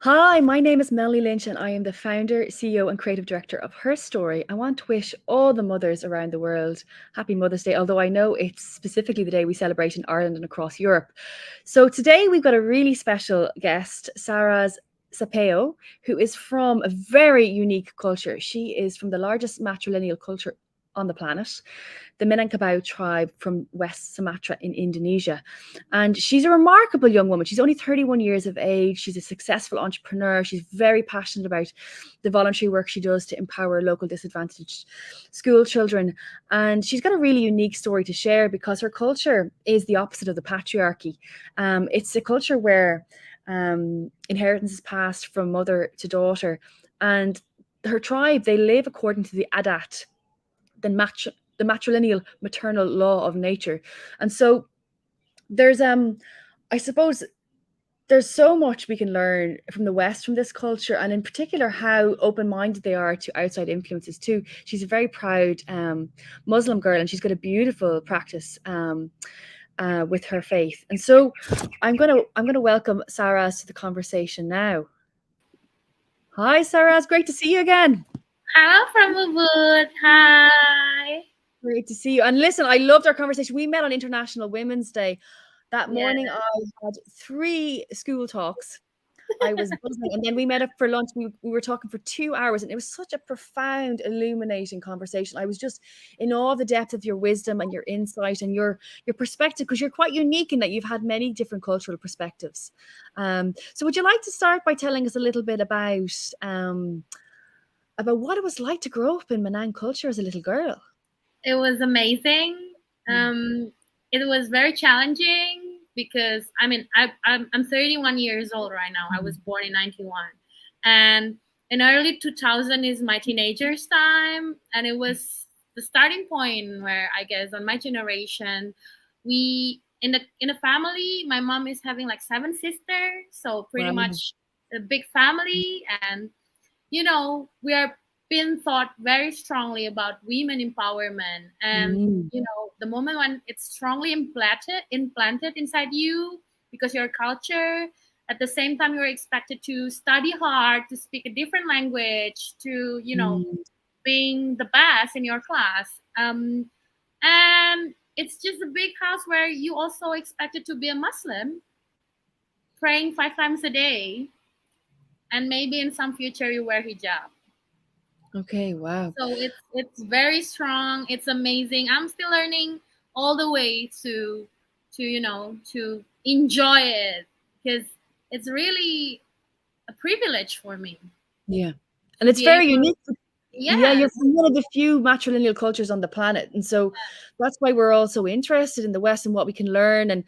Hi, my name is Melanie Lynch, and I am the founder, CEO, and creative director of Herstory. I want to wish all the mothers around the world happy Mother's Day, although I know it's specifically the day we celebrate in Ireland and across Europe. So today we've got a really special guest, Saraz Sapio, who is from a very unique culture. She is from the largest matrilineal culture on the planet, the Minangkabau tribe from West Sumatra in Indonesia. And she's a remarkable young woman. She's only 31 years of age. She's a successful entrepreneur. She's very passionate about the voluntary work she does to empower local disadvantaged school children. And she's got a really unique story to share because her culture is the opposite of the patriarchy. It's a culture where inheritance is passed from mother to daughter. And her tribe, they live according to the adat, the matrilineal maternal law of nature. And so there's I suppose there's so much we can learn from the West, from this culture, and in particular how open-minded they are to outside influences too. She's a very proud Muslim girl, and she's got a beautiful practice with her faith. And so I'm gonna welcome Saraz to the conversation now. Hi, Saraz, great to see you again. Hello from Ubud. Hi. Great to see you. And listen, I loved our conversation. We met on International Women's Day. That Yeah. morning, I had 3 school talks. I was buzzing. And then we met up for lunch. We were talking for 2 hours, and it was such a profound, illuminating conversation. I was just in awe of the depth of your wisdom and your insight and your perspective, because you're quite unique in that you've had many different cultural perspectives. So would you like to start by telling us a little bit about what it was like to grow up in Minang culture as a little girl? It was amazing. It was very challenging because I'm 31 years old right now. I was born in 91, and in early 2000 is my teenager's time, and it was the starting point where I guess on my generation, we in a family, my mom is having like 7 sisters, so pretty Wow. much a big family. And we are being taught very strongly about women empowerment. And Mm. the moment when it's strongly implanted inside you because your culture, at the same time you're expected to study hard, to speak a different language, to Mm. being the best in your class. And it's just a big house where you also expected to be a Muslim, praying 5 times a day, and maybe in some future you wear hijab. Okay, wow. So it's very strong. It's amazing. I'm still learning all the way to enjoy it, because it's really a privilege for me Yeah. And to it's be very able. unique. Yeah, you're Yes. from one of the few matrilineal cultures on the planet. And so that's why we're all so interested in the West and what we can learn. And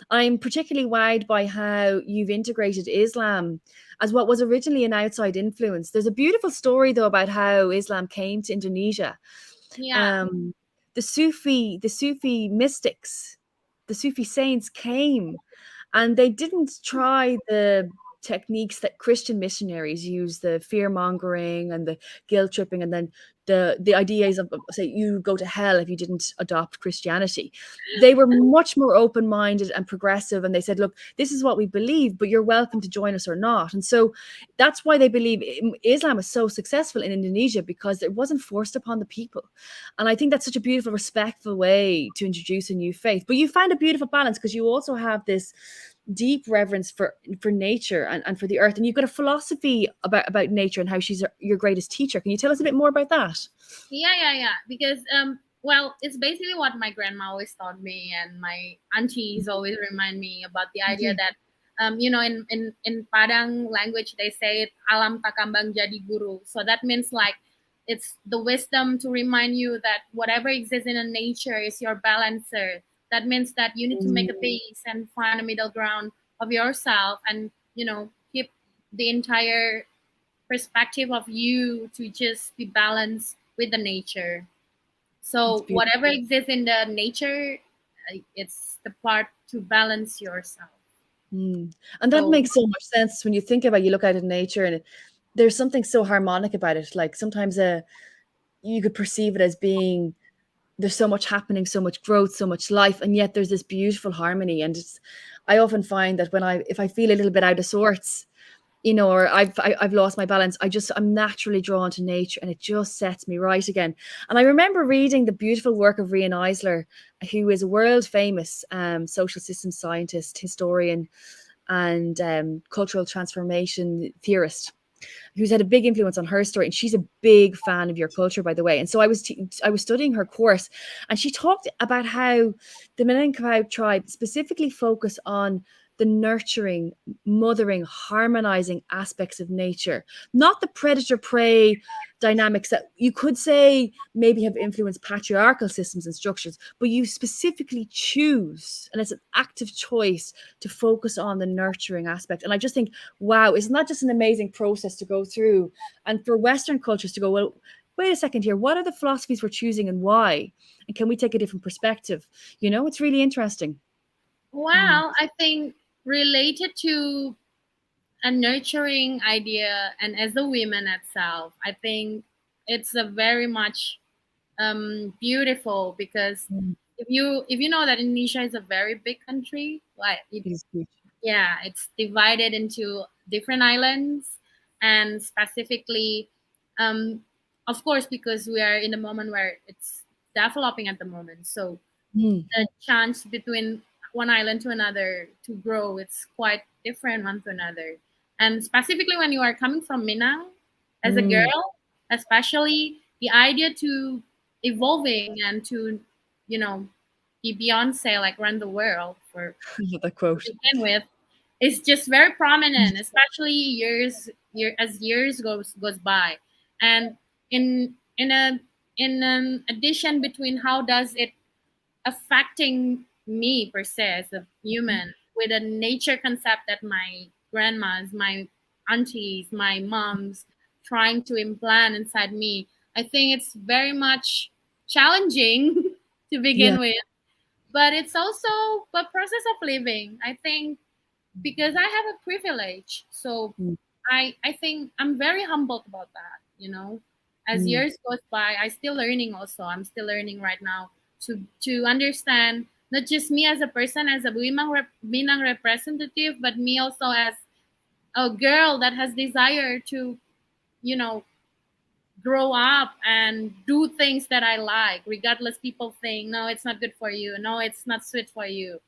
I'm particularly wowed by how you've integrated Islam as what was originally an outside influence. There's a beautiful story, though, about how Islam came to Indonesia. Yeah. Um, the Sufi mystics, the Sufi saints came, and they didn't try the techniques that Christian missionaries use, the fear mongering and the guilt tripping, and then the ideas of, say, you go to hell if you didn't adopt Christianity. They were much more open-minded and progressive, and they said, look, this is what we believe, but you're welcome to join us or not. And so that's why they believe Islam is so successful in Indonesia, because it wasn't forced upon the people. And I think that's such a beautiful, respectful way to introduce a new faith. But you find a beautiful balance, because you also have this deep reverence for nature and for the earth. And you've got a philosophy about nature and how she's your greatest teacher. Can you tell us a bit more about that? Yeah. Because well, it's basically what my grandma always taught me, and my aunties always remind me about the idea Okay. that in Padang language they say it alam takambang jadi guru. So that means like it's the wisdom to remind you that whatever exists in a nature is your balancer. That means that you need to make a Mm. peace and find a middle ground of yourself, and keep the entire perspective of you to just be balanced with the nature. It's So whatever beautiful. exists in the nature, it's the part to balance yourself. Mm. And that So makes so much sense when you think about, you look out at nature, and there's something so harmonic about it. Like sometimes you could perceive it as being, there's so much happening, so much growth, so much life, and yet there's this beautiful harmony. And I often find that if I feel a little bit out of sorts, or I've lost my balance. I'm naturally drawn to nature, and it just sets me right again. And I remember reading the beautiful work of Rian Eisler, who is a world famous social systems scientist, historian, and cultural transformation theorist, who's had a big influence on Herstory, and she's a big fan of your culture, by the way. And so I was studying her course, and she talked about how the Minangkabau tribe specifically focus on the nurturing, mothering, harmonizing aspects of nature, not the predator prey dynamics that you could say maybe have influenced patriarchal systems and structures, but you specifically choose, and it's an active choice to focus on the nurturing aspect. And I just think, wow, isn't that just an amazing process to go through? And for Western cultures to go, well, wait a second here, what are the philosophies we're choosing and why? And can we take a different perspective? It's really interesting. Mm. Well, I think related to a nurturing idea and as a woman itself, I think it's a very much beautiful because Mm. if you know that Indonesia is a very big country, like It is huge. yeah, it's divided into different islands, and specifically, um, of course, because we are in a moment where it's developing at the moment, so Mm. the chance between one island to another to grow, it's quite different one to another. And specifically when you are coming from Minang as a Mm. girl, especially the idea to evolving and to, you know, be Beyonce, like run the world for I love that quote. to begin with, is just very prominent, especially as years goes by. And in addition between how does it affecting me per se as a human with a nature concept that my grandmas, my aunties, my moms trying to implant inside me. I think it's very much challenging to Yeah. begin with, but it's also a process of living. I think because I have a privilege, so Mm. I think I'm very humbled about that. As Mm. years goes by, I still learning. Also, I'm still learning right now to understand not just me as a person, as a Minang representative, but me also as a girl that has desire to, you know, grow up and do things that I like, regardless people think no, it's not good for you, no, it's not sweet for you.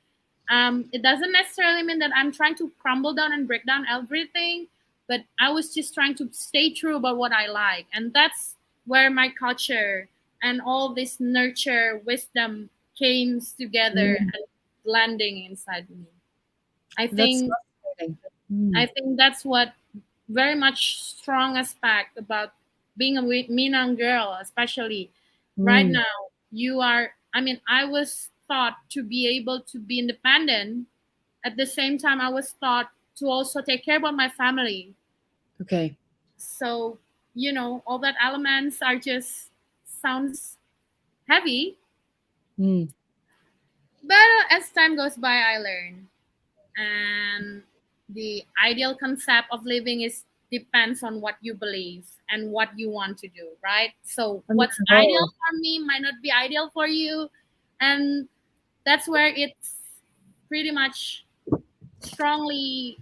It doesn't necessarily mean that I'm trying to crumble down and break down everything, but I was just trying to stay true about what I like. And that's where my culture and all this nurture wisdom came together Mm. and blending inside me. I That's think fascinating. I Mm. think that's what very much strong aspect about being a Minang girl, especially right Mm. now. You are, I mean, I was taught to be able to be independent. At the same time, I was taught to also take care about my family. Okay. So, all that elements are just sounds heavy, Mm. but as time goes by, I learn. And the ideal concept of living is depends on what you believe and what you want to do, right? So And what's that's ideal all. for me might not be ideal for you, and that's where it's pretty much strongly,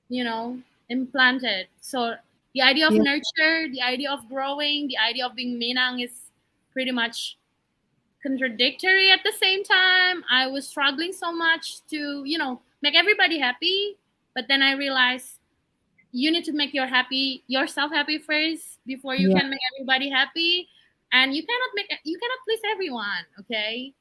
you know implanted. So the idea of Yeah. nurture, the idea of growing, the idea of being Minang is pretty much contradictory at the same time. I was struggling so much to, make everybody happy, but then I realized you need to make yourself happy first before you Yeah. can make everybody happy, and you cannot please everyone, okay?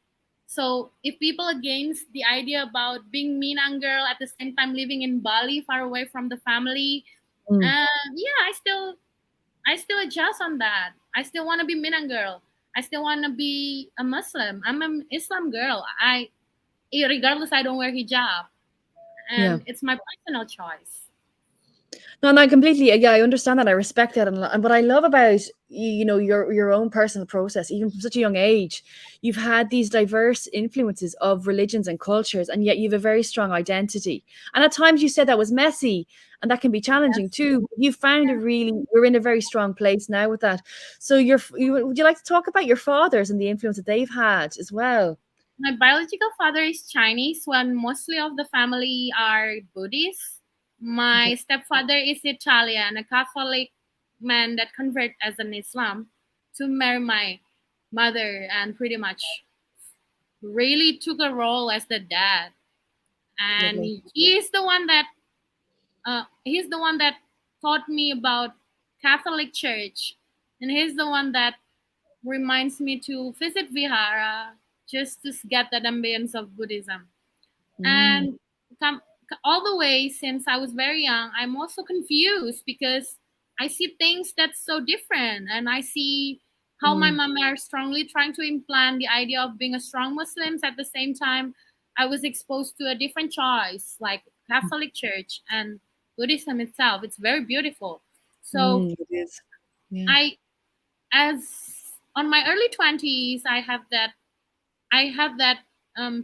So if people against the idea about being Minang girl at the same time living in Bali, far away from the family, Mm. yeah, I still adjust on that. I still want to be Minang girl. I still want to be a Muslim. I'm an Islam girl. Regardless, I don't wear hijab, Yeah. and it's my personal choice. No, no, I completely. Yeah, I understand that. I respect that, and what I love about your own personal process, even from such a young age, you've had these diverse influences of religions and cultures, and yet you have a very strong identity. And at times, you said that was messy, and that can be challenging Yes. too. You found you're in a very strong place now with that. So, would you like to talk about your fathers and the influence that they've had as well? My biological father is Chinese, when mostly of the family are Buddhists. My Okay. stepfather is Italian, a Catholic man that converted as an Islam to marry my mother, and pretty much really took a role as the dad. And Lovely. he's the one that taught me about Catholic Church, and he's the one that reminds me to visit Vihara just to get that ambience of Buddhism. Mm, And come all the way since I was very young, I'm also confused because I see things that's so different, and I see how my mm, mom are strongly trying to implant the idea of being a strong Muslims. At the same time, I was exposed to a different choice like Catholic Church and Buddhism itself. It's very beautiful. So it is. Yeah. I, as on my early 20s, I have that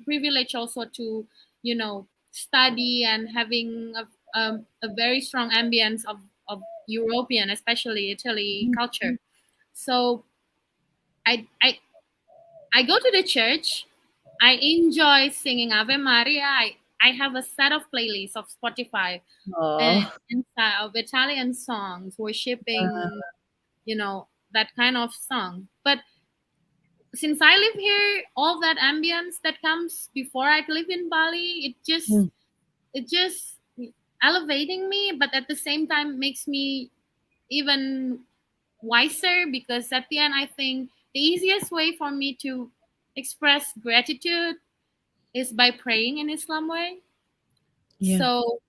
privilege also to, study and having a very strong ambience of European, especially Italy Mm, culture. So I, I, I go to the church. I enjoy singing Ave Maria. I have a set of playlists of Spotify and aw, inside of Italian songs, worshiping, that kind of song. But since I live here, all that ambience that comes before I live in Bali, mm, it just elevating me, but at the same time makes me even wiser, because at the end I think the easiest way for me to express gratitude is by praying in Islam way. yeah. So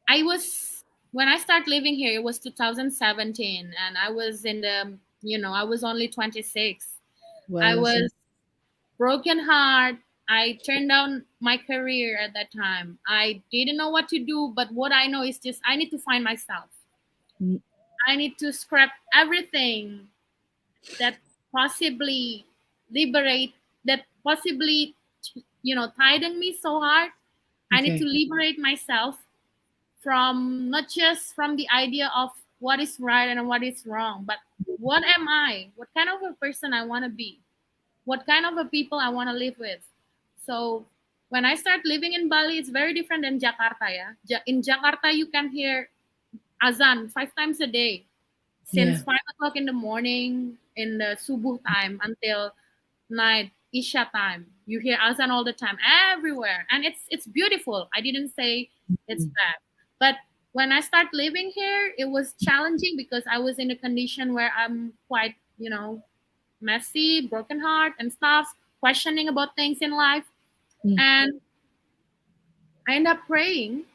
I was when I started living here, it was 2017, and I was I was only 26. I Wow. was broken heart. I turned down my career at that time. I didn't know what to do, but what I know is just I need to find myself. Mm, I need to scrap everything that possibly liberate that possibly tighten me so hard. I need to okay. liberate myself from not just from the idea of what is right and what is wrong, but what am I? What kind of a person I want to be? What kind of a people I want to live with? So when I start living in Bali, it's very different than Jakarta. Yeah, in Jakarta you can hear azan 5 times a day since Yeah. 5 o'clock in the morning in the subuh time until night isha time. You hear azan all the time everywhere, and it's beautiful. I didn't say it's Mm, bad, but when I start living here, it was challenging because I was in a condition where I'm quite messy, broken heart, and stuff, questioning about things in life. mm, And I end up praying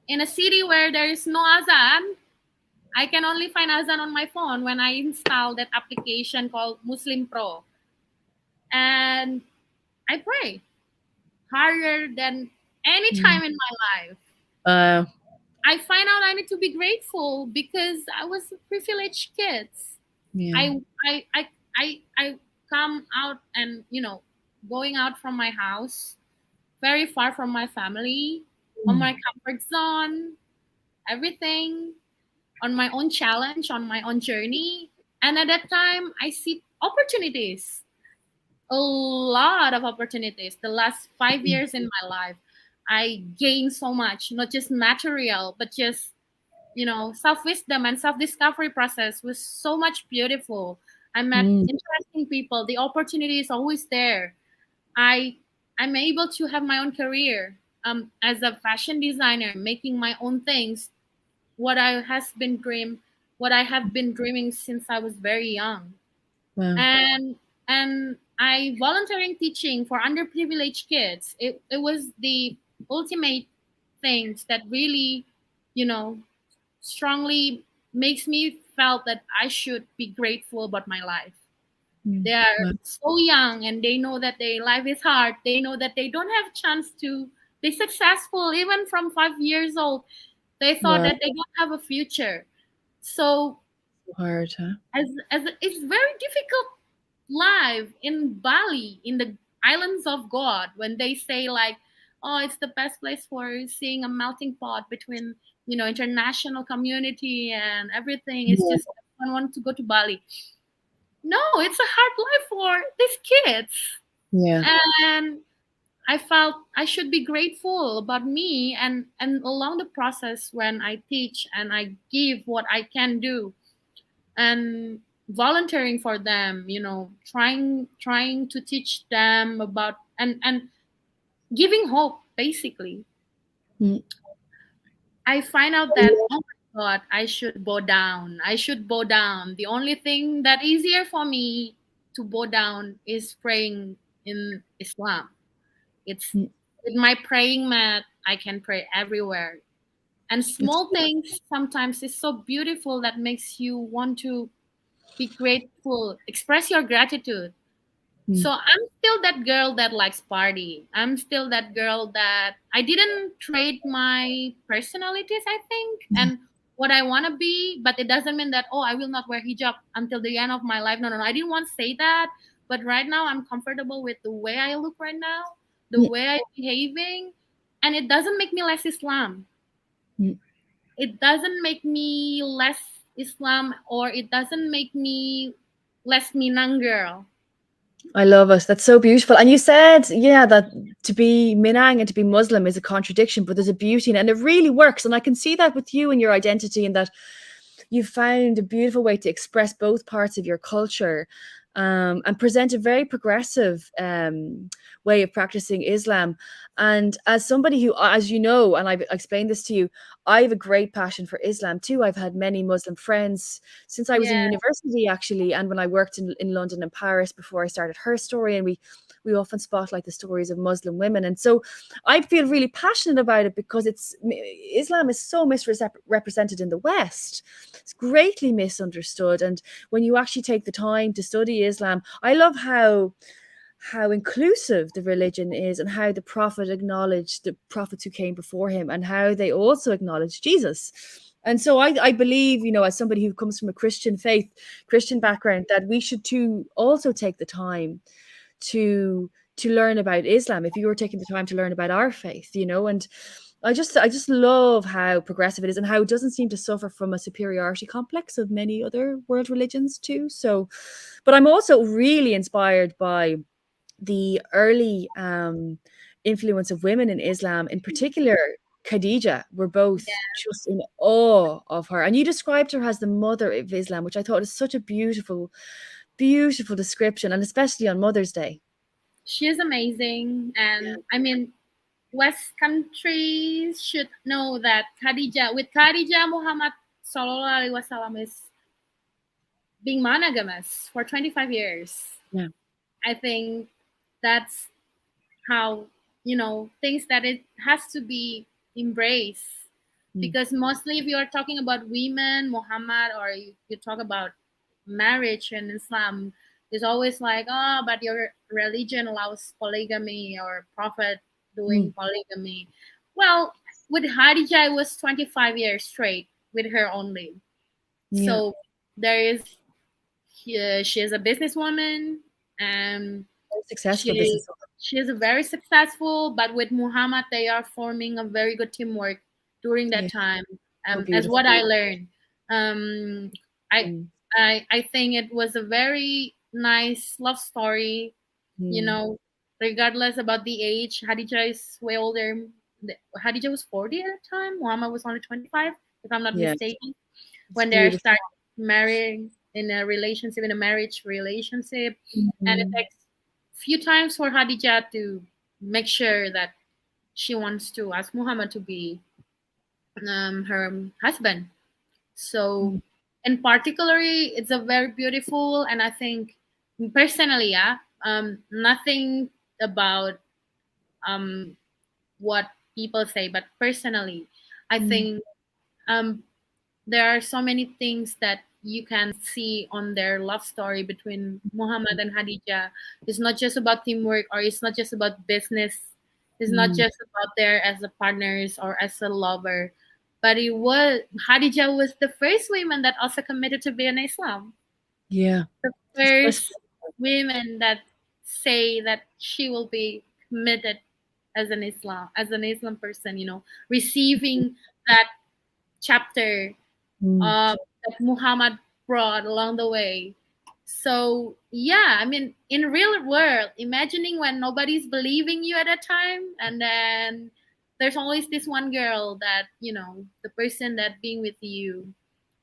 in a city where there is no azan. I can only find azan on my phone when I install that application called Muslim Pro. And I pray harder than any mm. time in my life. Uh, I find out I need to be grateful because I was a privileged kid. yeah. I come out and going out from my house very far from my family, on Mm, my comfort zone, everything, on my own challenge, on my own journey. And at that time, I see opportunities, a lot of opportunities. The last five mm, years in my life, I gained so much, not just material, but just self wisdom and self discovery process was so much beautiful. I met mm, interesting people. The opportunity is always there. I I'm able to have my own career as a fashion designer, making my own things. What I have been dreaming since I was very young, wow. and I volunteering teaching for underprivileged kids. It was the ultimate things that really, you know, strongly makes me felt that I should be grateful about my life. Mm, They are wow. so young and they know that their life is hard. They know that they don't have chance to be successful even from 5 years old. They thought Wow. that they don't have a future. So So hard, huh? it's very difficult live in Bali, in the islands of God, when they say like, oh, it's the best place for seeing a melting pot between international community and everything. It's Yeah. just I want to go to Bali. No, it's a hard life for these kids. Yeah. And I felt I should be grateful about me, and along the process when I teach and I give what I can do, and volunteering for them, trying to teach them about, and giving hope basically. Mm. I find out that, oh my God, I should bow down. I should bow down. The only thing that easier for me to bow down is praying in Islam. It's Mm. with my praying mat, I can pray everywhere. And It's small things sometimes is so beautiful that makes you want to be grateful, express your gratitude. mm. So I'm still that girl that likes party. I'm still that girl that I didn't trade my personalities, I think, and what I want to be, but it doesn't mean that, oh, I will not wear hijab until the end of my life. No, no, no. I didn't want to say that, but right now I'm comfortable with the way I look right now, the Mm. way I'm behaving, and it doesn't make me less Islam. Mm. It doesn't make me less Islam, or it doesn't make me less Minang girl. I love it. That's so beautiful. And you said, yeah, that to be Minang and to be Muslim is a contradiction, but there's a beauty in it, and it really works. And I can see that with you and your identity, and that you found a beautiful way to express both parts of your culture, and present a very progressive way of practicing Islam. And as somebody who, as you know, and I've explained this to you, I have a great passion for Islam too. I've had many Muslim friends since I was in Yeah. university, actually, and when I worked in London and Paris before I started Herstory, and we often spotlight the stories of Muslim women. And so I feel really passionate about it because Islam is so misrepresented in the West. It's greatly misunderstood. And when you actually take the time to study Islam, I love how inclusive the religion is, and how the prophet acknowledged the prophets who came before him, and how they also acknowledged Jesus. And so I believe, as somebody who comes from a Christian faith, Christian background, that we should too also take the time to learn about Islam, if you were taking the time to learn about our faith, and I just love how progressive it is, and how it doesn't seem to suffer from a superiority complex of many other world religions too. So, but I'm also really inspired by the early influence of women in Islam, in particular Khadija. We're both just in awe of her. And you described her as the mother of Islam, which I thought is such a beautiful, beautiful description, and especially on Mother's Day. She is amazing, and I mean, West countries should know that with Khadija, Muhammad Sallallahu Alaihi Wasallam is being monogamous for 25 years. Yeah. I think that's how, things that it has to be embraced. Mm. Because mostly if you are talking about women, Muhammad, or you talk about marriage in Islam, it's always like, oh, but your religion allows polygamy, or prophet Mm. doing polygamy. Well, with Hadija, it was 25 years straight with her only. Yeah. So there is, she is a businesswoman, and Very successful she business. she is very successful. But with Muhammad, they are forming a very good teamwork during Yeah. that time. So As beautiful. what I learned, um, I Mm. I think it was a very nice love story. You Mm. know, regardless about the age, Hadija is way older. Hadija was 40 at the time. Muhammad was only 25, if I'm not Yeah. mistaken, It's when they beautiful. start marrying in a relationship, in a marriage relationship. And it Mm. takes a few times for Hadija to make sure that she wants to ask Muhammad to be her husband. So, Mm. in particularly, it's a very beautiful, and I think personally, yeah, nothing about um, what people say, but personally, I Mm. think um, there are so many things that you can see on their love story between Muhammad and Hadija. It's not just about teamwork, or it's not just about business. It's not Mm. just about there as a partners or as a lover. But it was Hadija was the first woman that also committed to be an Islam. Yeah. The It's just first women that say that she will be committed as an Islam person, receiving that chapter mm. that Muhammad brought along the way. So yeah, I mean, in real world, imagining when nobody's believing you at a time, and then there's always this one girl that, the person that being with you,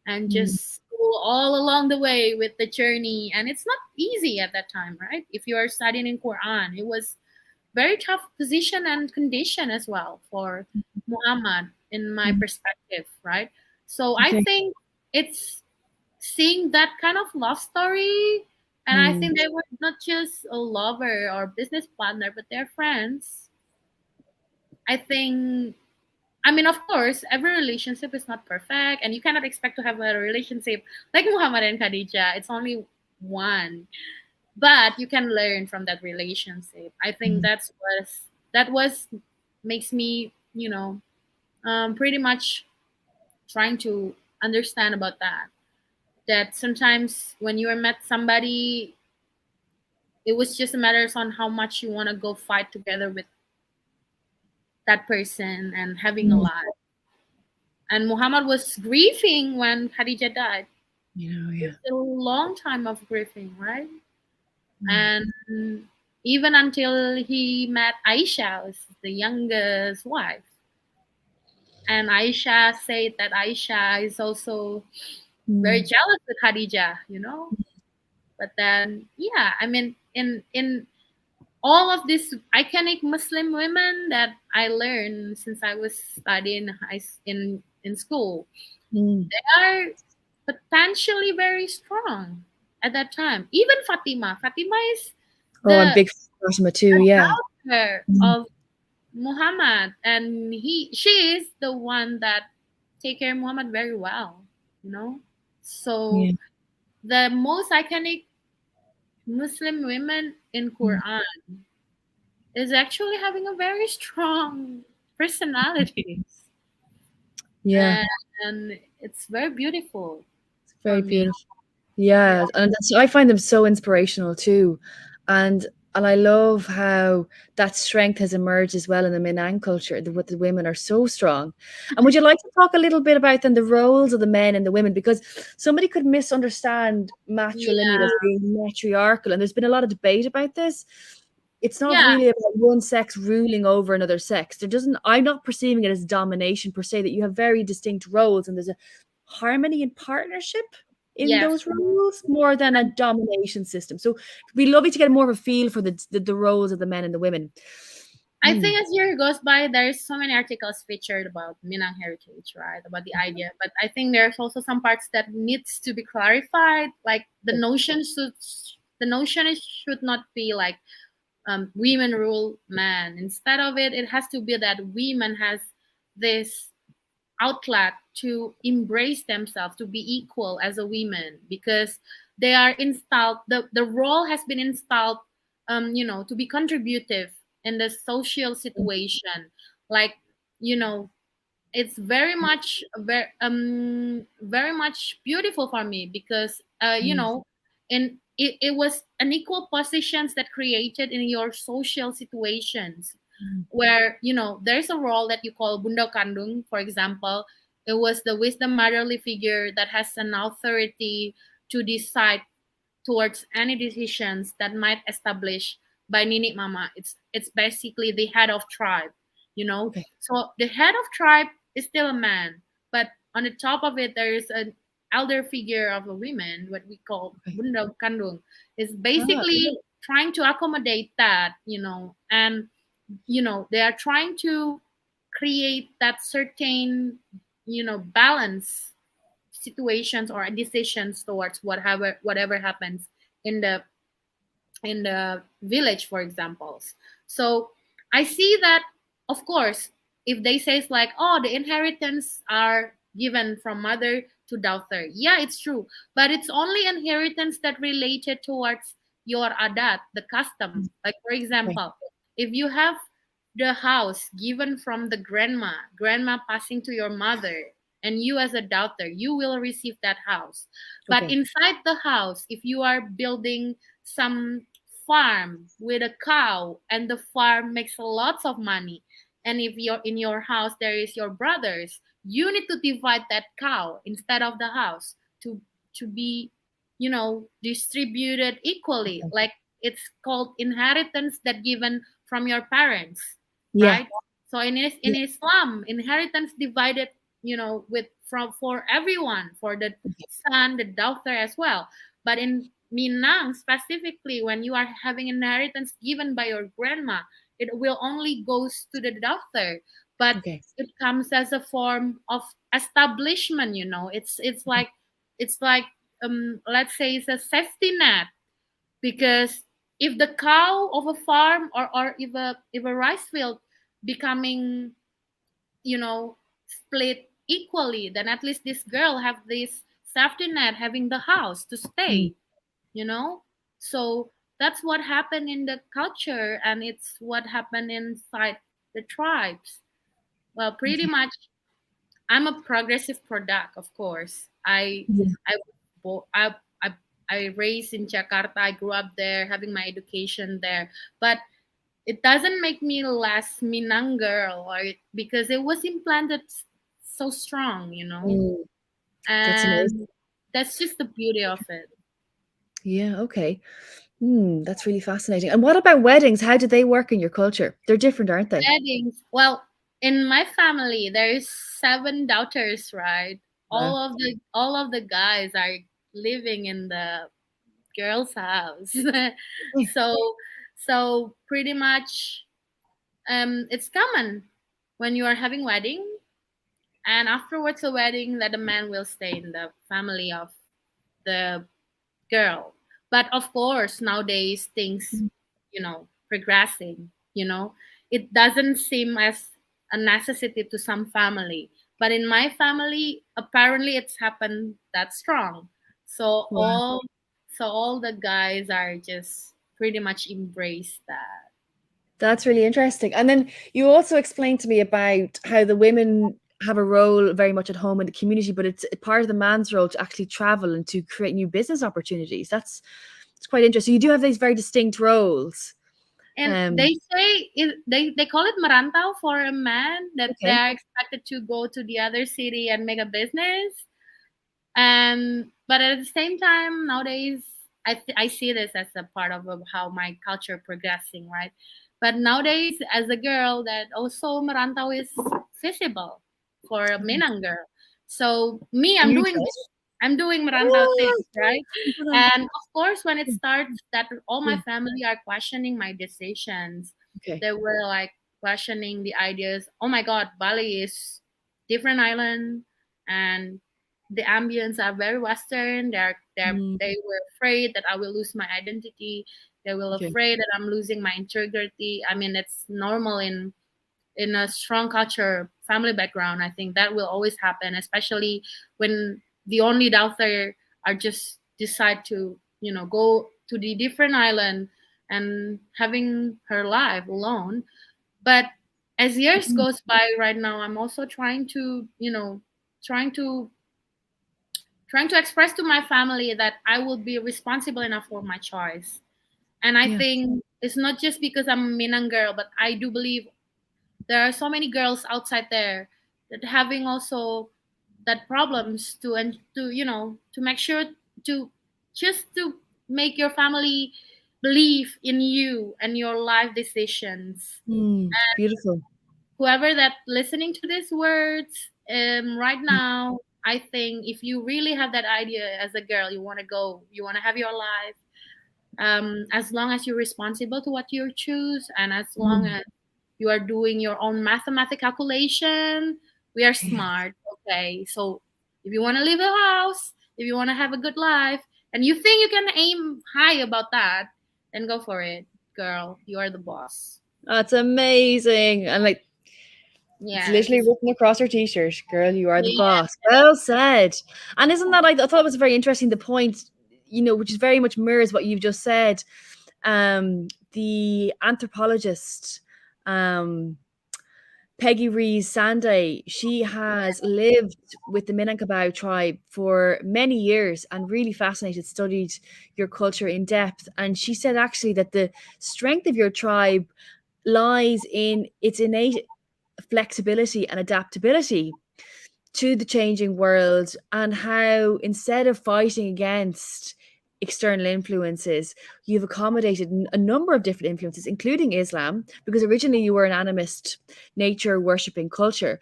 and Mm. just go all along the way with the journey. And it's not easy at that time, right? If you are studying in Quran, it was very tough position and condition as well for Muhammad, in my Mm. perspective, right? So I Okay. think it's seeing that kind of love story, and I Mm. think they were not just a lover or business partner, but they're friends. I think, I mean, of course, every relationship is not perfect, and you cannot expect to have a relationship like Muhammad and Khadija. It's only one, but you can learn from that relationship. I think Mm. that was makes me, pretty much trying to understand about that. That sometimes when you are met somebody, it was just a matter on how much you want to go fight together with that person and having a Mm. life. And Muhammad was grieving when Khadija died. Yeah. It's a long time of grieving, right? Mm. And even until he met Aisha, who's the youngest wife. And Aisha said that Aisha is also very Mm. jealous with Khadija. But then, yeah, I mean, in all of these iconic Muslim women that I learned since I was studying in school, Mm. they are potentially very strong at that time. Even Fatima. Fatima is Oh, I'm the big Fatima too. Yeah. daughter Mm. of Muhammad, and she is the one that take care of Muhammad very well. You know, Yeah. so the most iconic Muslim women in Mm. Quran is actually having a very strong personality, Yeah. and it's very beautiful It's for very me. beautiful. Yeah, Yeah, and I find them so inspirational too, and I love how that strength has emerged as well in the Minang culture. What the women are so strong. And would you like to talk a little bit about then the roles of the men and the women, because somebody could misunderstand matrilineal yeah, as being matriarchal, and there's been a lot of debate about this. It's not yeah, really about one sex ruling over another sex. There doesn't. I'm not perceiving it as domination per se. That you have very distinct roles, and there's a harmony and partnership in yes. those roles more than a domination system. So it'd be lovely to get more of a feel for the roles of the men and the women. I Mm. think as year goes by, there's so many articles featured about Minang heritage, right? About the idea, but I think there's also some parts that needs to be clarified. Like the notion should not be like women rule man. Instead of it, it has to be that women has this outlet to embrace themselves, to be equal as a woman, because they are installed, the role has been installed, to be contributive in the social situation. Like, you know it's very much beautiful for me, because Mm. it was an equal positions that created in your social situations, Mm. where there's a role that you call bunda kandung, for example. It was the wisdom motherly figure that has an authority to decide towards any decisions that might establish by Nini Mama. It's basically the head of tribe, you know. Okay. So the head of tribe is still a man, but on the top of it there is an elder figure of a woman, what we call Okay. Bunda Kandung, is Ah, basically trying to accommodate that, and they are trying to create that certain, balance situations or decisions towards whatever happens in the village, for examples. So I see that, of course, if they say it's like, oh, the inheritance are given from mother to daughter, yeah, it's true, but it's only inheritance that related towards your adat, the custom. Like, for okay. example, if you have the house given from the grandma passing to your mother, and you as a daughter, you will receive that house. But Okay. inside the house, if you are building some farm with a cow, and the farm makes lots of money, and if you're in your house there is your brothers, you need to divide that cow instead of the house, to be, distributed equally. Okay. Like it's called inheritance that given from your parents, Yeah. right? So in Yeah. Islam, inheritance divided, with from for everyone, for the Okay. son, the daughter as well. But in Minang specifically, when you are having inheritance given by your grandma, it will only goes to the daughter, but Okay. it comes as a form of establishment. It's like let's say it's a safety net, because if the cow of a farm, or if a rice field becoming, split equally, then at least this girl have this safety net, having the house to Mm. stay, you know so that's what happened in the culture, and it's what happened inside the tribes. Well, pretty Okay. much, I'm a progressive product, of course. Yeah. I bo- I raised in Jakarta. I grew up there, having my education there. But it doesn't make me less Minang girl, because it was implanted so strong, Mm. That's amazing. and that's just the beauty of it. Yeah. Okay. That's really fascinating. And what about weddings? How do they work in your culture? They're different, aren't they? Weddings. Well, in my family, there's 7 daughters, right? Wow. All of the guys are living in the girl's house. Okay. so so pretty much, it's common when you are having wedding, and afterwards the wedding, that the man will stay in the family of the girl. But of course, nowadays things, progressing, it doesn't seem as a necessity to some family. But in my family, apparently it's happened that strong. So Wow. all the guys are just pretty much embrace that. That's really interesting. And then you also explained to me about how the women have a role very much at home in the community, but it's part of the man's role to actually travel and to create new business opportunities. That's it's quite interesting. You do have these very distinct roles. And Um, they say they call it marantau for a man, that they okay. are expected to go to the other city and make a business. And but at the same time, nowadays I see this as a part of how my culture progressing, right? But nowadays, as a girl, that also marantau is feasible for a Okay. Minang girl. So me, And I'm you doing tried? this. I'm doing marantau Oh, things, right? good on And of course, when it you. starts, that all my Yeah. family are questioning my decisions. Okay. They were like questioning the ideas. Oh my God, Bali is different island, and the ambience are very Western. Mm, They were afraid that I will lose my identity. They were okay. afraid that I'm losing my integrity. I mean, it's normal in a strong culture, family background. I think that will always happen, especially when the only daughter are just decide to go to the different island and having her life alone. But as years Mm, goes by, right now I'm also trying to trying to express to my family that I will be responsible enough for my choice. And I yeah. think it's not just because I'm a Minang girl, but I do believe there are so many girls outside there that having also that problems to, and to make sure to just to make your family believe in you and your life decisions. Beautiful. Whoever that listening to these words, right now, I think if you really have that idea as a girl, you want to go, you want to have your life, as long as you're responsible to what you choose, and as long Mm. as you are doing your own mathematical calculation, we are Yeah. smart. Okay, so if you want to leave a house, if you want to have a good life, and you think you can aim high about that, then go for it, girl. You are the boss. That's amazing. And like it's literally Yes. written across her t-shirt, girl, you are the Yeah. boss. Well said. And isn't that I thought it was very interesting the point, which is very much mirrors what you've just said. The anthropologist, um, Peggy Rees Sanday, she has lived with the Minangkabau tribe for many years and really fascinated, studied your culture in depth. And she said actually that the strength of your tribe lies in its innate flexibility and adaptability to the changing world, and how instead of fighting against external influences, you've accommodated a number of different influences, including Islam, because originally you were an animist, nature worshipping culture.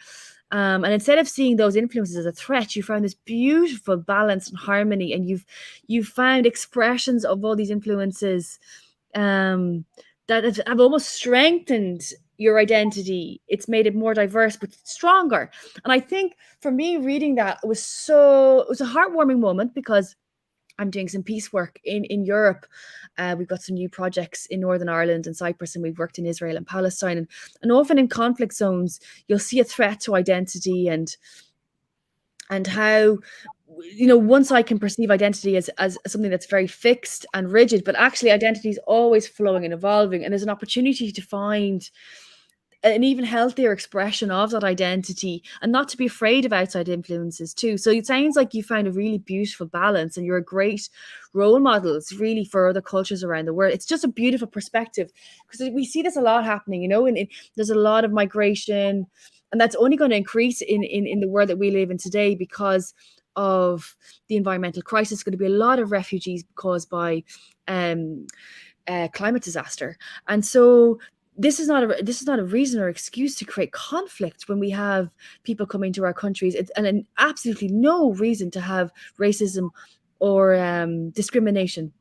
And instead of seeing those influences as a threat, you found this beautiful balance and harmony, and you've found expressions of all these influences um, that have almost strengthened your identity. It's made it more diverse but stronger. And I think for me, reading that it was a heartwarming moment, because I'm doing some peace work in Europe. We've got some new projects in Northern Ireland and Cyprus, and we've worked in Israel and Palestine. And often in conflict zones, you'll see a threat to identity, and how, one side can perceive identity as something that's very fixed and rigid, but actually identity is always flowing and evolving, and there's an opportunity to find an even healthier expression of that identity, and not to be afraid of outside influences too. So it sounds like you found a really beautiful balance, and you're a great role model really for other cultures around the world. It's just a beautiful perspective, because we see this a lot happening, and there's a lot of migration, and that's only going to increase in the world that we live in today, because of the environmental crisis. There's going to be a lot of refugees caused by climate disaster, and so this is not a reason or excuse to create conflict when we have people coming to our countries. And absolutely no reason to have racism or discrimination.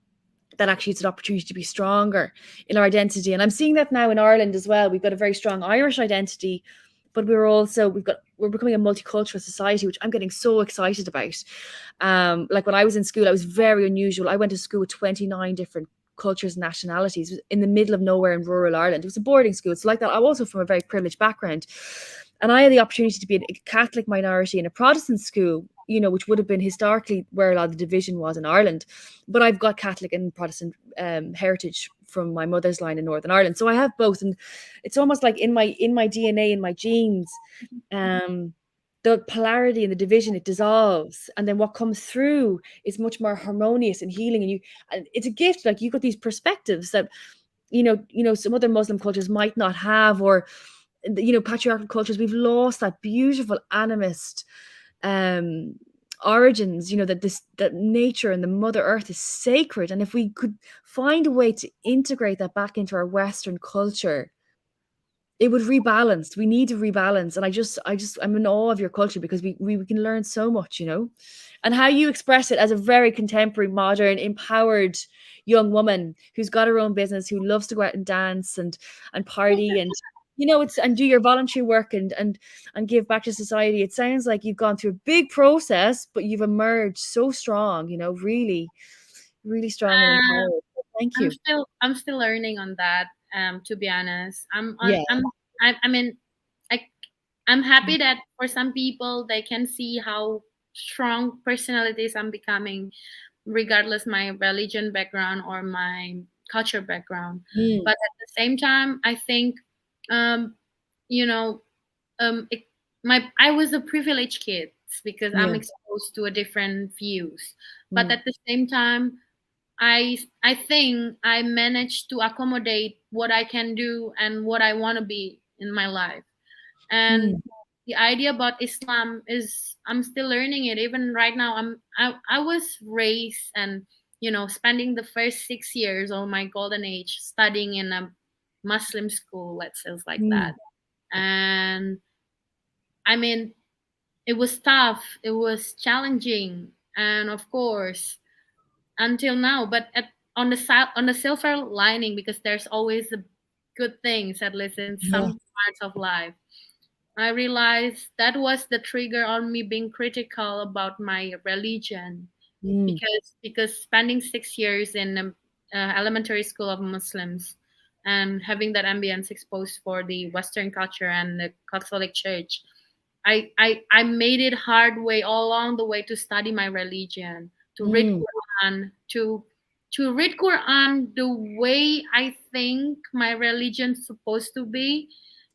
That actually it's an opportunity to be stronger in our identity. And I'm seeing that now in Ireland as well. We've got a very strong Irish identity, but we're becoming a multicultural society, which I'm getting so excited about. Like when I was in school, I was very unusual. I went to school with 29 different cultures and nationalities in the middle of nowhere in rural Ireland. It was a boarding school. It's like that. I'm also from a very privileged background. And I had the opportunity to be a Catholic minority in a Protestant school, which would have been historically where a lot of the division was in Ireland. But I've got Catholic and Protestant heritage from my mother's line in Northern Ireland. So I have both. And it's almost like in my DNA, in my genes, the polarity and the division, it dissolves. And then what comes through is much more harmonious and healing. And it's a gift. Like you've got these perspectives that, some other Muslim cultures might not have, or patriarchal cultures. We've lost that beautiful animist origins, that nature and the Mother Earth is sacred. And if we could find a way to integrate that back into our Western culture, it would rebalance. We need to rebalance. And I'm in awe of your culture, because we can learn so much, and how you express it as a very contemporary, modern, empowered young woman who's got her own business, who loves to go out and dance and party, and and do your voluntary work and give back to society. It sounds like you've gone through a big process, but you've emerged so strong, really, really strong and Uh, empowered. Thank you. I'm still learning on that. To be honest, Yeah. I mean, I I'm happy that for some people they can see how strong personalities I'm becoming, regardless my religion background or my culture background. Mm. But at the same time, I think, um, you know, it, I was a privileged kid because I'm Yeah. exposed to a different views. But Mm. at the same time, I think I managed to accommodate what I can do and what I want to be in my life. And Mm. the idea about Islam is I'm still learning it. Even right now, I was raised and spending the first 6 years of my golden age studying in a Muslim school, let's say it's like Mm. that. And I mean, it was tough, it was challenging, and of course, until now. But on the silver lining, because there's always the good things, at least in Yeah. some parts of life. I realized that was the trigger on me being critical about my religion, Mm. because spending 6 years in elementary school of Muslims and having that ambience exposed for the Western culture and the Catholic Church, I made it hard way all along the way to study my religion, to read Mm. Quran, to read Quran the way I think my religion's supposed to be,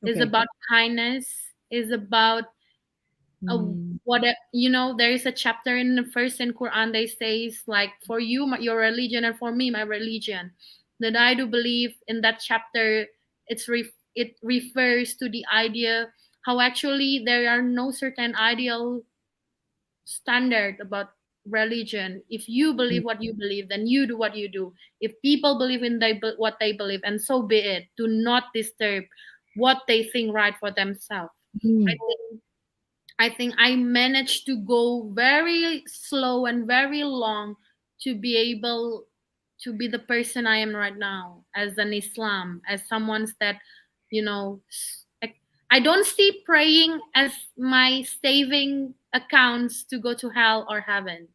is Okay. about kindness, is about Mm. there is a chapter in the first in Quran they says like, for you your religion and for me my religion. That I do believe in that chapter, it refers to the idea how actually there are no certain ideal standard about religion. If you Mm. believe what you believe, then you do what you do. If people believe in what they believe, and so be it. Do not disturb what they think right for themselves. I Mm. think I managed to go very slow and very long to be able to be the person I am right now as an Islam, as someone that, you know, I don't see praying as my saving accounts to go to hell or heaven.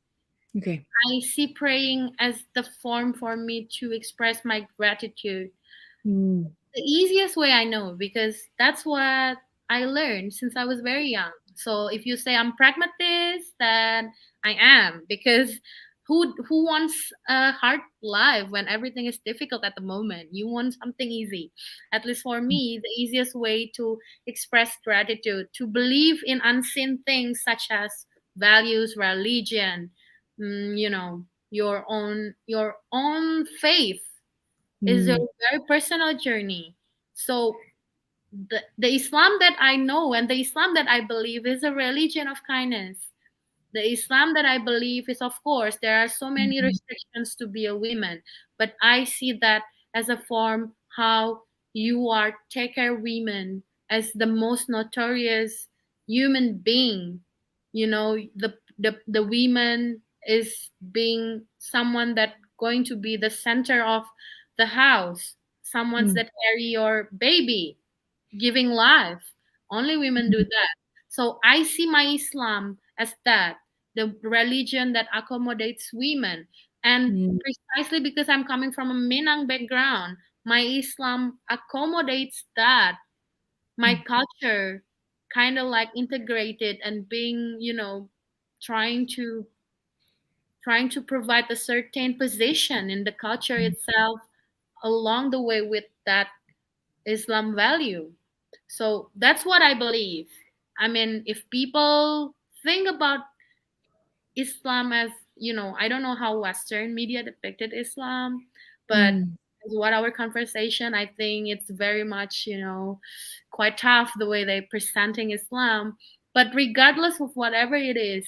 Okay. I see praying as the form for me to express my gratitude, Mm. the easiest way I know, because that's what I learned since I was very young. So if you say I'm pragmatist, then I am, because who wants a hard life when everything is difficult at the moment? You want something easy. At least for me, the easiest way to express gratitude, to believe in unseen things such as values, religion, your own faith is a Mm. very personal journey. So the Islam that I know and the Islam that I believe is a religion of kindness. The Islam that I believe is, of course, there are so many Mm. restrictions to be a woman, but I see that as a form how you are take care women as the most notorious human being. The women is being someone that going to be the center of the house, someone's Mm. that carry your baby, giving life. Only women do that. So I see my Islam as that, the religion that accommodates women. And Mm. precisely because I'm coming from a Minang background, my Islam accommodates that. My Mm. culture kind of like integrated and being, trying to trying to provide a certain position in the culture itself along the way with that Islam value. So that's what I believe. I mean, if people think about Islam as, I don't know how Western media depicted Islam, but Mm. as what our conversation, I think it's very much, quite tough the way they're presenting Islam. But regardless of whatever it is,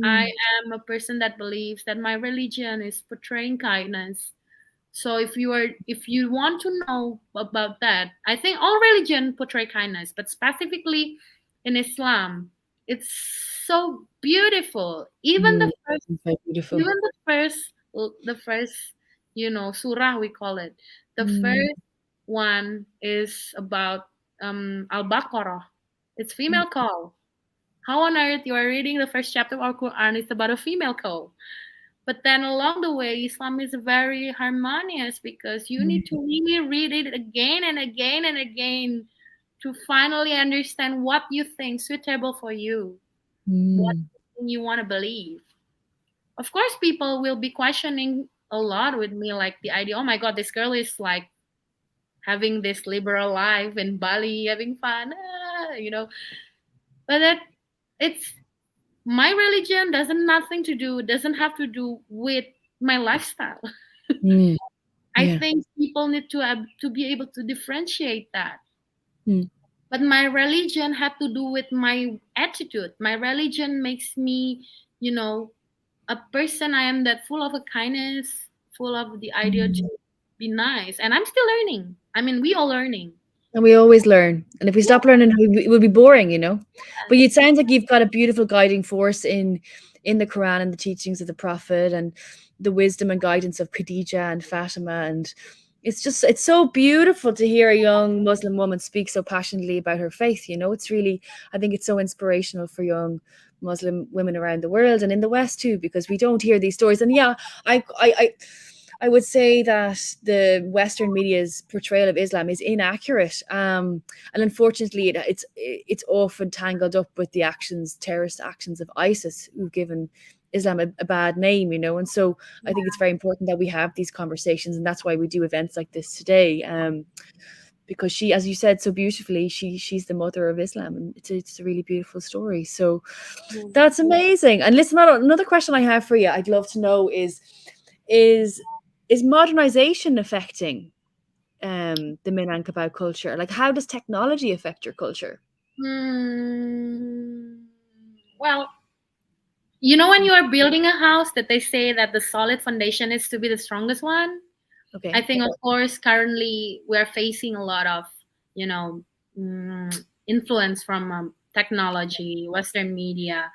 I Mm. am a person that believes that my religion is portraying kindness. So if you want to know about that, I think all religion portray kindness, but specifically in Islam, it's so beautiful. Even Mm. the first, So beautiful. even the first, surah we call it. The Mm. first one is about Al-Baqarah. It's female call. How on earth you are reading the first chapter of Al-Quran? It's about a female call. But then along the way, Islam is very harmonious because you need Mm. to really read it again and again and again to finally understand what you think suitable for you, what Mm. you want to believe. Of course, people will be questioning a lot with me, like the idea, oh my God, this girl is like having this liberal life in Bali, having fun, But it's my religion doesn't have to do with my lifestyle. Mm. I Yeah. think people need to be able to differentiate that. Mm. But my religion had to do with my attitude. My religion makes me, you know, a person I am that full of a kindness, full of the idea Mm. to be nice. And I'm still learning. I mean, we all learning. And we always learn. And if we Yeah. stop learning, it will be boring, you know. But it sounds like you've got a beautiful guiding force in the Quran and the teachings of the Prophet and the wisdom and guidance of Khadija and Fatima. And it's so beautiful to hear a young Muslim woman speak so passionately about her faith. You know, I think it's so inspirational for young Muslim women around the world and in the West too, because we don't hear these stories. And yeah, I would say that the Western media's portrayal of Islam is inaccurate, and unfortunately, it's often tangled up with the terrorist actions of ISIS, who've given Islam a bad name, you know. And so, I think it's very important that we have these conversations, and that's why we do events like this today. Because she, as you said so beautifully, she's the mother of Islam, and it's a really beautiful story. So that's amazing. And listen, another question I have for you, I'd love to know is is modernization affecting the Minangkabau culture? Like, how does technology affect your culture? Hmm. Well, You know, when you are building a house, that they say that the solid foundation is to be the strongest one. I Okay. think, of course, currently we're facing a lot of, you know, influence from technology, Western media.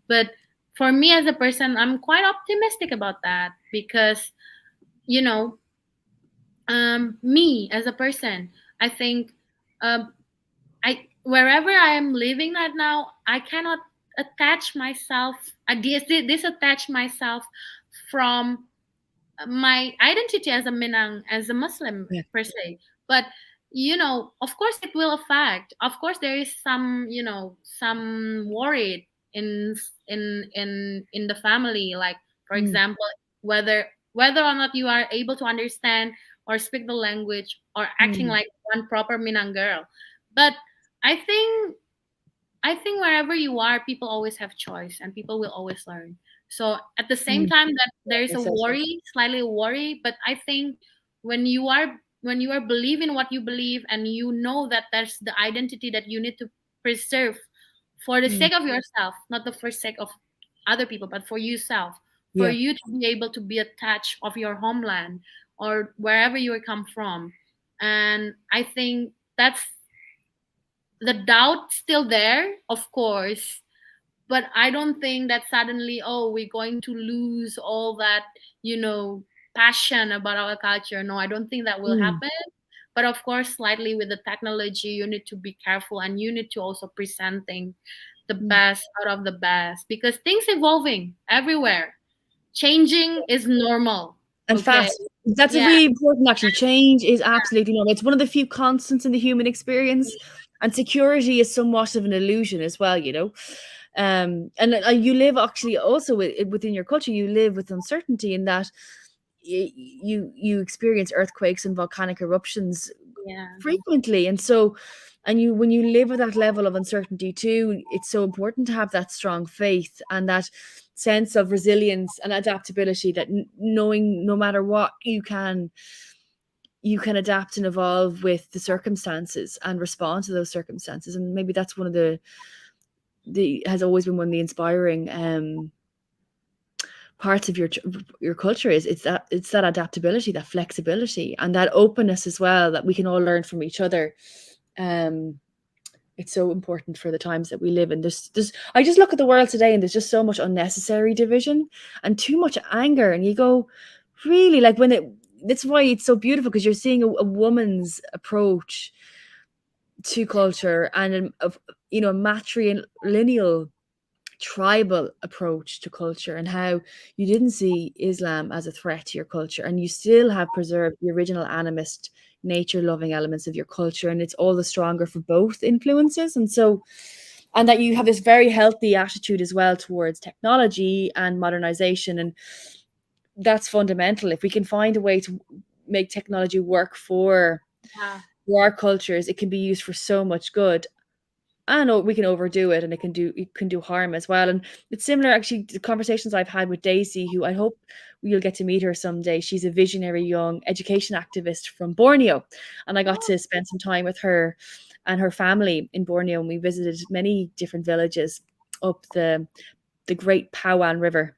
But for me as a person, I'm quite optimistic about that because, you know, me as a person, I think, um, I wherever I am living right now, I cannot attach myself, disattach myself from my identity as a Minang, as a Muslim Yeah. per se. But of course, it will affect. Of course, there is some, some worried in the family. Like, for Mm, example, whether or not you are able to understand or speak the language or acting mm, like one proper Minang girl. But I think wherever you are, people always have choice and people will always learn. So at the same mm. time that there is a Makes sense. worry, slightly a worry, but I think when you are believing what you believe and you know that that's the identity that you need to preserve for the Mm, sake of yourself, not the for sake of other people, but for yourself, for yeah. you to be able to be attached of your homeland or wherever you come from. And I think that's the doubt still there, of course, but I don't think that suddenly, oh, we're going to lose all that, you know, passion about our culture. No, I don't think that will Mm, happen. But of course, slightly with the technology, you need to be careful and you need to also presenting the mm. best out of the best because things evolving everywhere. Changing is normal. And Okay. fast. That's a Yeah. really important actually. Change is absolutely normal. It's one of the few constants in the human experience. And security is somewhat of an illusion as well, you know. And you live actually also within your culture, you live with uncertainty in that you experience earthquakes and volcanic eruptions Yeah. frequently. And so, and you, when you live with that level of uncertainty too, it's so important to have that strong faith and that sense of resilience and adaptability, that knowing no matter what, you can adapt and evolve with the circumstances and respond to those circumstances. And maybe that's one of the has always been one of the inspiring parts of your culture, is it's that adaptability, that flexibility, and that openness as well, that we can all learn from each other. um it's so important for the times that we live in. There's I just look at the world today, and there's just so much unnecessary division and too much anger, and you go, really, like, when it that's why it's so beautiful, because you're seeing a woman's approach to culture, and a matrilineal tribal approach to culture, and how you didn't see Islam as a threat to your culture, and you still have preserved the original animist, nature loving elements of your culture, and it's all the stronger for both influences. And so, and that you have this very healthy attitude as well towards technology and modernization, and that's fundamental. If we can find a way to make technology work Yeah. for our cultures, it can be used for so much good. I know we can overdo it, and it can do harm as well. And it's similar actually to conversations I've had with Daisy, who I hope you'll get to meet her someday. She's a visionary young education activist from Borneo, and I got Oh, to spend some time with her and her family in Borneo, and we visited many different villages up the Great Pawan River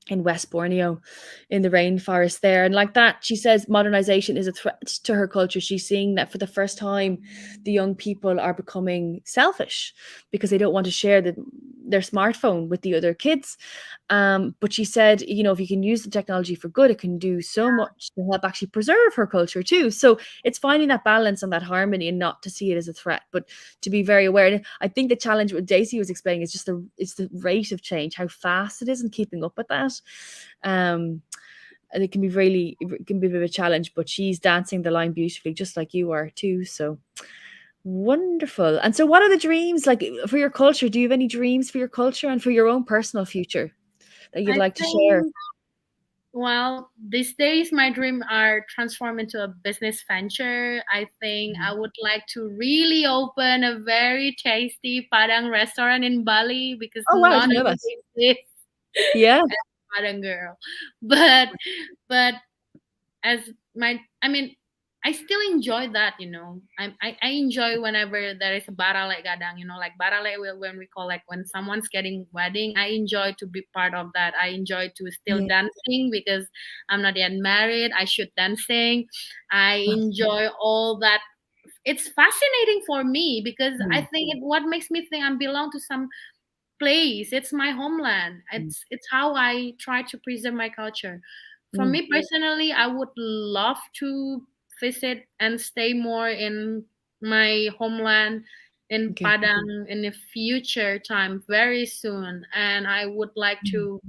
in West Borneo, in the rainforest there. And like that, she says modernization is a threat to her culture. She's seeing that for the first time, the young people are becoming selfish because they don't want to share their smartphone with the other kids. But she said, if you can use the technology for good, it can do so much to help actually preserve her culture too. So it's finding that balance and that harmony, and not to see it as a threat, but to be very aware. And I think the challenge what Daisy was explaining is just the rate of change, how fast it is, and keeping up with that. And it can be a bit of a challenge, but she's dancing the line beautifully, just like you are too. So wonderful. And so, what are the dreams like for your culture? Do you have any dreams for your culture and for your own personal future that you'd I like to share? think, well, these days my dream are transformed into a business venture. I think I would like to really open a very tasty Padang restaurant in Bali because Oh wow, I not didn't know that. everybody exists Yeah. as a Padang girl. But but as my I mean I still enjoy that, I enjoy whenever there is a barale gadang, like barale when we call, like when someone's getting wedding. I enjoy to be part of that. I enjoy to still Yeah. dancing because I'm not yet married. I should dancing. I enjoy all that. It's fascinating for me because I Mm, think what makes me think I belong to some place. It's my homeland. mm, It's how I try to preserve my culture. For mm. me personally, I would love to visit and stay more in my homeland in Okay. Padang in the future time very soon. And I would like Mm, to,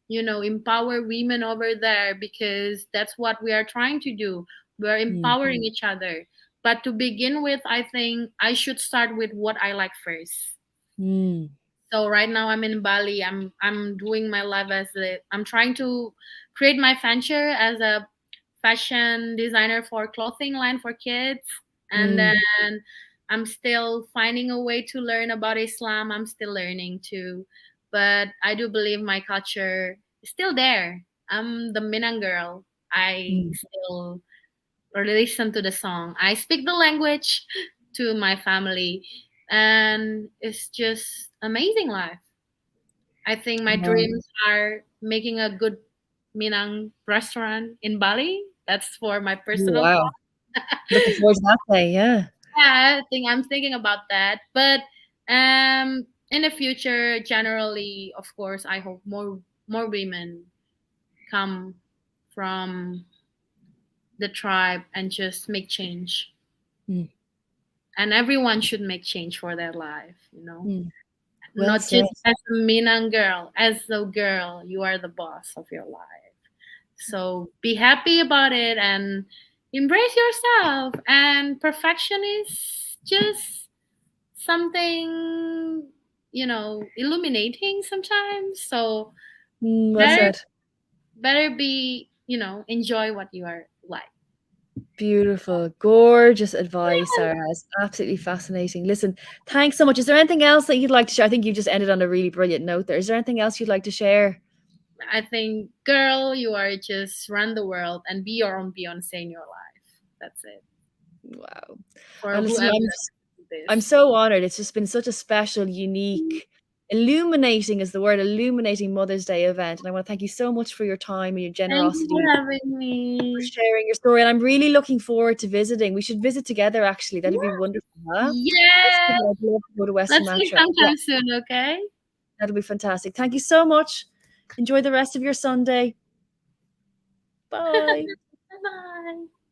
empower women over there because that's what we are trying to do. We're mm, empowering each other. But to begin with, I think I should start with what I like first. mm, So right now I'm in Bali. I'm doing my life I'm trying to create my venture as a fashion designer for clothing line for kids. And mm, then I'm still finding a way to learn about Islam. I'm still learning too. But I do believe my culture is still there. I'm the Minang girl. I mm. still listen to the song. I speak the language to my family, and it's just amazing life. I think my Wow. dreams are making a good Minang restaurant in Bali. That's for my personal Wow. thought. Looking forward to that day. Yeah. Yeah, I think I'm thinking about that. But in the future, generally, of course, I hope more women come from the tribe and just make change. Mm, And everyone should make change for their life. mm. Well Not said. just as a Minang girl. As a girl, you are the boss of your life. So be happy about it and embrace yourself. And perfection is just something, illuminating sometimes. So Well better said. better be, enjoy what you are like. Beautiful, gorgeous advice, Sarah. It's absolutely fascinating. Listen, thanks so much. Is there anything else that you'd like to share? I think you just ended on a really brilliant note there. Is there anything else you'd like to share? I think, girl, you are just run the world and be your own Beyonce in your life. That's it. Wow. For And listen, whoever I'm this. so honored. It's just been such a special, unique, illuminating is the word, illuminating Mother's Day event. And I want to thank you so much for your time and your Thank you generosity, for having for me. sharing your story. And I'm really looking forward to visiting. We should visit together, actually. That'd be wonderful, huh? Yeah. I'd love to go to West Let's see Sumatra. Yeah, sometime soon, okay? that'll be fantastic. Thank you so much. Enjoy the rest of your Sunday. Bye. Bye bye.